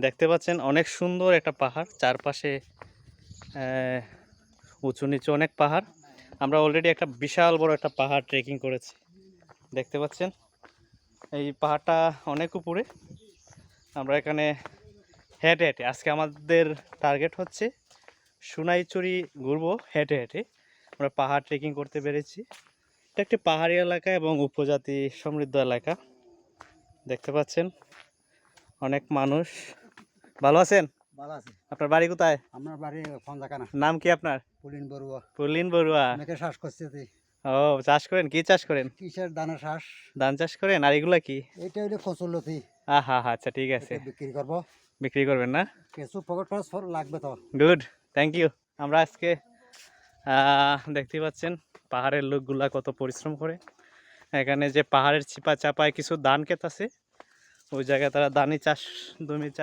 দেখতে পাচ্ছেন অনেক সুন্দর একটা পাহাড়, চারপাশে উঁচু নিচু অনেক পাহাড়। আমরা অলরেডি একটা বিশাল বড় একটা পাহাড় ট্রেকিং করেছি, দেখতে পাচ্ছেন এই পাহাড়টা অনেক উপরে। আমরা এখানে হেঁটে হেঁটে আজকে আমাদের টার্গেট হচ্ছে সোনাইচুরি ঘুরবো হেঁটে হেঁটে। আমরা পাহাড় ট্রেকিং করতে পেরেছি। এটা একটি পাহাড়ি এলাকা এবং উপজাতি সমৃদ্ধ এলাকা, দেখতে পাচ্ছেন অনেক মানুষ। ভালো আছেন? ভালো আছে। আপনার বাড়ি কোথায়? আমার বাড়ি ফনজাকানা। নাম কি আপনার? পুলিন বড়ুয়া। পুলিন বড়ুয়া। মেয়েকে শ্বাস করছে ও, চাষ করেন? কি চাষ করেন? কিসের দানা শ্বাস? ধান চাষ করেন। আর এগুলা কি? এটা হইলে ফসলতি। আহা, আচ্ছা ঠিক আছে। বিক্রি করবো। বিক্রি করবেন না? কিছু পকেট খরচ লাগবে তো। Good, thank you. আমরা আজকে দেখতে পাচ্ছেন পাহাড়ের লোকগুলা কত পরিশ্রম করে। এখানে যে পাহাড়ের চিপা চাপায় কিছু ধান ক্ষেত আছে, ওই জায়গায় তারা ধানি চাষ জমি চাষ